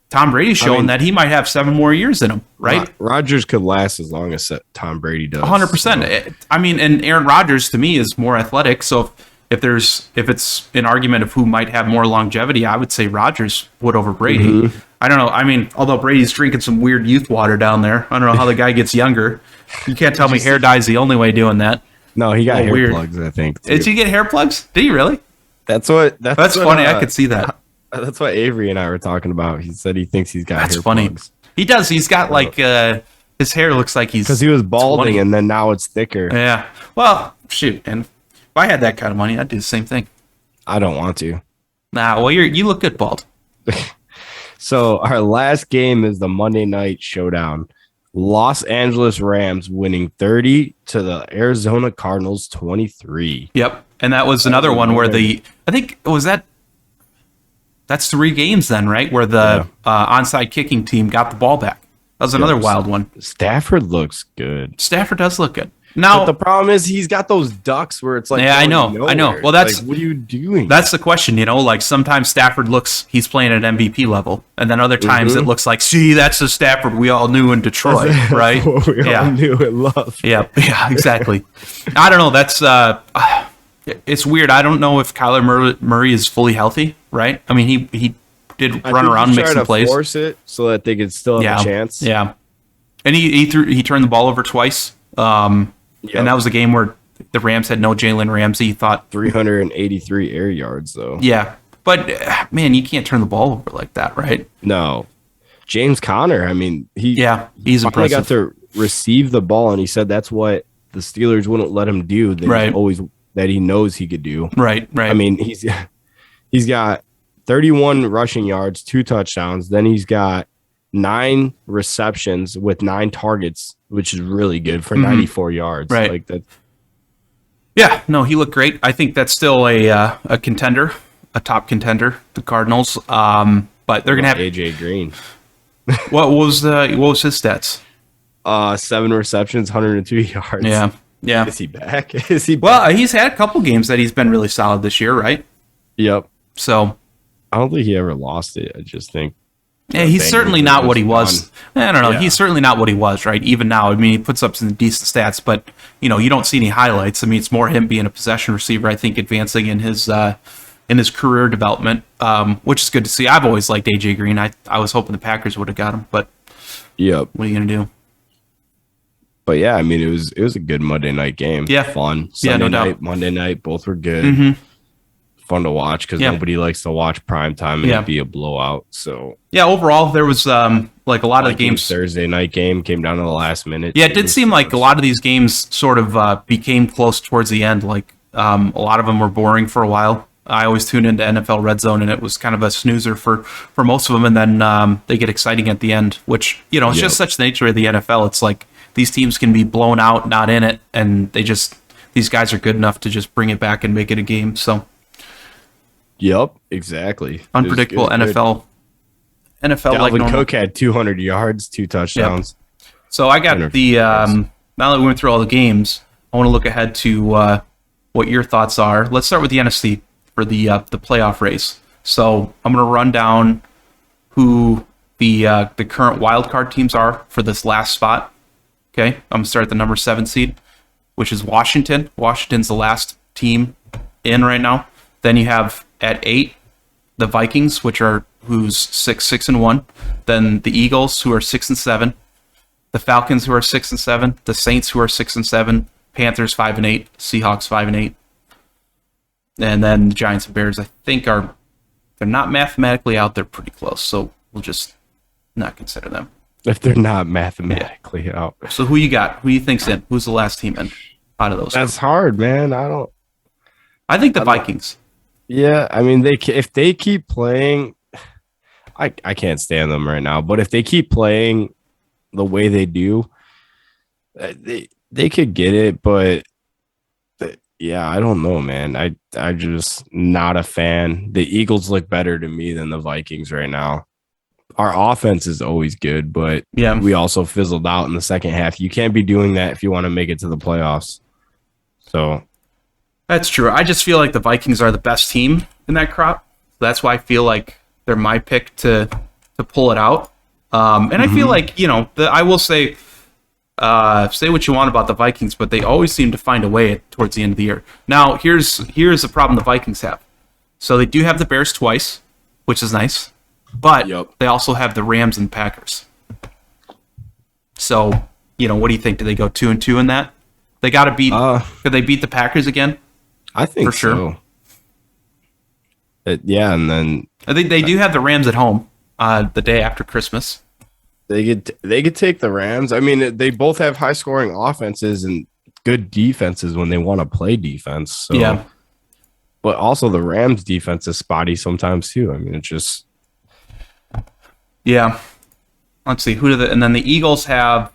Tom Brady's showing that he might have 7 more years in him, right? Rodgers could last as long as Tom Brady does. 100%. I mean, and Aaron Rodgers to me is more athletic, so if it's an argument of who might have more longevity, I would say Rodgers would over Brady. Mm-hmm. I don't know. I mean, although Brady's drinking some weird youth water down there, I don't know how the guy gets younger. You can't tell me hair dye's the only way doing that. No, he got hair plugs, I think. Too. Did he get hair plugs? Did he really? That's funny. I could see that. That's what Avery and I were talking about. He said he thinks he's got hair plugs. He does. He's got his hair looks like he's... Because he was balding 20. And then now it's thicker. Yeah. Well, shoot. And if I had that kind of money, I'd do the same thing. I don't want to. Nah, well, you look good bald. So our last game is the Monday Night Showdown. Los Angeles Rams winning 30 to the Arizona Cardinals 23. Yep. And that was another one where that's 3 games then, right? Where the onside kicking team got the ball back. That was another wild one. Stafford looks good. Stafford does look good. Now, but the problem is he's got those ducks where it's like, yeah, I know. Well, that's what are you doing? That's the question, like sometimes Stafford looks he's playing at MVP level, and then other times it looks like, see, that's the Stafford we all knew in Detroit, right? we all knew and loved. Yeah, exactly. I don't know. That's it's weird. I don't know if Kyler Murray is fully healthy, right? I mean, he did run around mixing plays, force it so that they could still have a chance. Yeah, and he turned the ball over twice. And that was a game where the Rams had no Jalen Ramsey. He thought 383 air yards, though. Yeah, but man, you can't turn the ball over like that, right? No. James Conner, I mean, he's impressive. Got to receive the ball, and he said that's what the Steelers wouldn't let him do. That he knows he could do. Right. I mean, he's got 31 rushing yards, 2 touchdowns. Then he's got 9 receptions with 9 targets, which is really good for 94 yards. Right. Like that. Yeah, no, he looked great. I think that's still a contender, a top contender, the Cardinals. But they're gonna have AJ Green. What was his stats? 7 receptions, 102 yards. Yeah. Is he back? Well, he's had a couple games that he's been really solid this year, right? Yep. So I don't think he ever lost it. I just think. Yeah, he's certainly not what he was. I don't know. Yeah. He's certainly not what he was, right? Even now, I mean, he puts up some decent stats, but you don't see any highlights. I mean, it's more him being a possession receiver. I think advancing in his career development, which is good to see. I've always liked AJ Green. I was hoping the Packers would have got him, but yep. What are you gonna do? But yeah, I mean, it was a good Monday night game. Yeah, fun. Sunday night, Monday night, both were good. Mm-hmm. Fun to watch because nobody likes to watch prime time and it'd be a blowout. So yeah, overall there was like a lot of the games. Thursday night game came down to the last minute. Yeah, it did seem like a lot of these games sort of became close towards the end. Like a lot of them were boring for a while. I always tune into NFL Red Zone, and it was kind of a snoozer for most of them. And then they get exciting at the end, which it's just such the nature of the NFL. It's like these teams can be blown out, not in it, and these guys are good enough to just bring it back and make it a game. So. Yep, exactly. Unpredictable NFL. Dalvin Cook had 200 yards, 2 touchdowns. Yep. So I got the now that we went through all the games, I want to look ahead to what your thoughts are. Let's start with the NFC for the playoff race. So I'm going to run down who the current wild card teams are for this last spot. Okay, I'm going to start at the number 7 seed, which is Washington. Washington's the last team in right now. Then you have at 8, the Vikings, who's 6-1. Then the Eagles, who are 6-7. The Falcons, who are 6-7. The Saints, who are 6-7. Panthers 5-8, Seahawks 5-8, and then the Giants and Bears. I think they're not mathematically out. They're pretty close, so we'll just not consider them. If they're not mathematically out. So who you got? Who you think's in? Who's the last team in out of those? That's hard, man. I think the Vikings. Yeah, I mean, if they keep playing, I can't stand them right now. But if they keep playing the way they do, they could get it. But yeah, I don't know, man. I just not a fan. The Eagles look better to me than the Vikings right now. Our offense is always good, but Yeah. we also fizzled out in the second half. You can't be doing that if you want to make it to the playoffs. So That's true. I just feel like the Vikings are the best team in that crop. That's why I feel like they're my pick to pull it out. And I feel like, I will say what you want about the Vikings, but they always seem to find a way towards the end of the year. Now, here's the problem the Vikings have. So they do have the Bears twice, which is nice, but they also have the Rams and Packers. So, what do you think? Do they go 2-2 in that? They got to beat. Could they beat the Packers again? I think for sure. So. And then I think they do have the Rams at home the day after Christmas. They could take the Rams. I mean, they both have high scoring offenses and good defenses when they want to play defense. So, yeah. But also the Rams defense is spotty sometimes too. I mean, it's just. Yeah. Let's see. And then the Eagles have,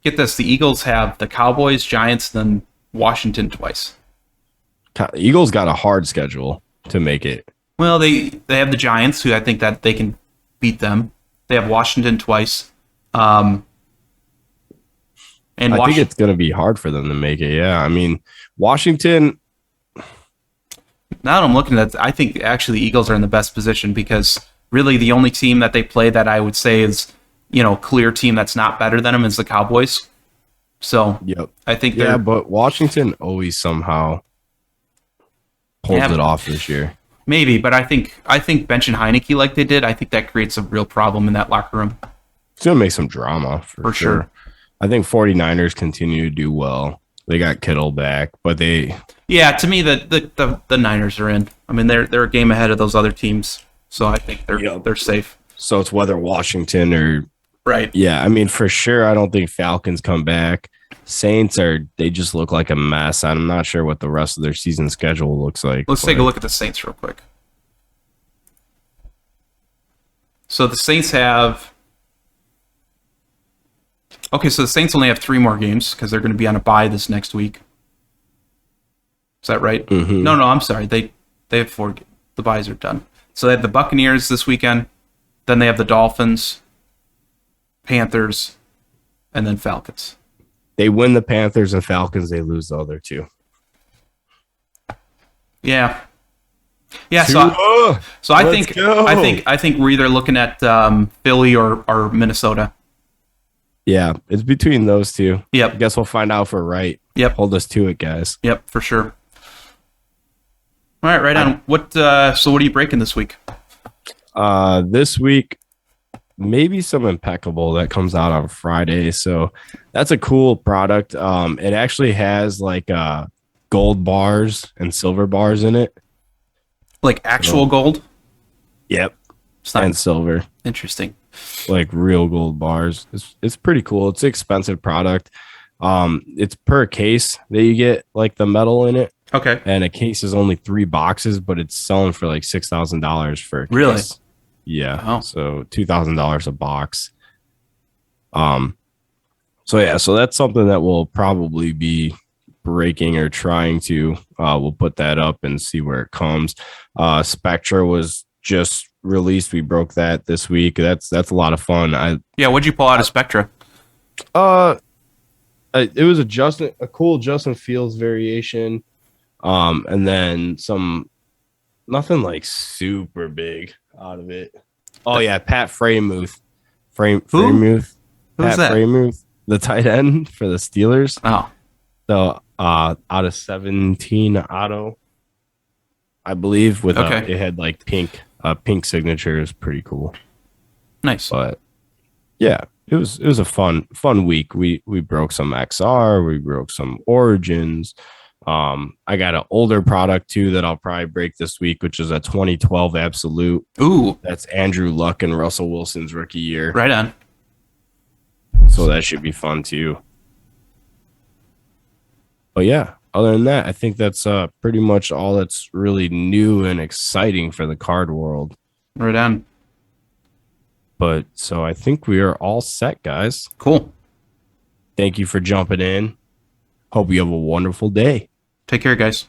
get this, the Eagles have the Cowboys, Giants, then Washington twice. Eagles got a hard schedule to make it. Well, they have the Giants, who I think that they can beat them. They have Washington twice. And I think it's going to be hard for them to make it. Yeah. I mean, Washington. Now that I'm looking at it, I think actually the Eagles are in the best position because really the only team that they play that I would say is, clear team that's not better than them is the Cowboys. So I think but Washington always somehow pulls it off this year. Maybe, but I think benching Heineke like they did, I think that creates a real problem in that locker room. It's going to make some drama for sure. I think 49ers continue to do well. They got Kittle back, but they... Yeah, to me, the Niners are in. I mean, they're a game ahead of those other teams, so I think they're safe. So it's whether Washington or... Right. Yeah, I mean, for sure, I don't think Falcons come back. Saints they just look like a mess. I'm not sure what the rest of their season schedule looks like. Let's take a look at the Saints real quick. So the Saints have... Okay, so the Saints only have 3 more games because they're going to be on a bye this next week. Is that right? Mm-hmm. No, I'm sorry. They have 4. The byes are done. So they have the Buccaneers this weekend. Then they have the Dolphins, Panthers, and then Falcons. They win the Panthers and Falcons. They lose the other 2. Yeah. So I think we're either looking at Philly or Minnesota. Yeah, it's between those 2. Yep. I guess we'll find out if we're right. Yep. Hold us to it, guys. Yep, for sure. All right, right on. So what are you breaking this week? This week, maybe some Impeccable that comes out on Friday. So that's a cool product. It actually has like gold bars and silver bars in it. Like actual gold? Yep. It's not and silver. Interesting. Like real gold bars. It's pretty cool. It's an expensive product. It's per case that you get like the metal in it. Okay. And a case is only 3 boxes, but it's selling for like $6,000 for a case. Really? Yeah. Oh. So $2,000 a box. So that's something that we'll probably be breaking or trying to. We'll put that up and see where it comes. Spectra was just released. We broke that this week. That's a lot of fun. What'd you pull out of Spectra? It was a cool Justin Fields variation. And then nothing like super big out of it. Oh yeah, Pat Freiermuth. Freiermuth. Who's that? Freiermuth, the tight end for the Steelers. Oh. So out of 17 auto, I believe with it had like pink signature is pretty cool. Nice. But yeah, it was a fun week. We broke some XR, we broke some Origins. I got an older product too that I'll probably break this week, which is a 2012 Absolute. Ooh, That's Andrew Luck and Russell Wilson's rookie year. right on. So that should be fun too. But yeah, other than that, I think that's pretty much all that's really new and exciting for the card world. Right on. But so I think we are all set, guys. Cool. Thank you for jumping in. Hope you have a wonderful day. Take care, guys.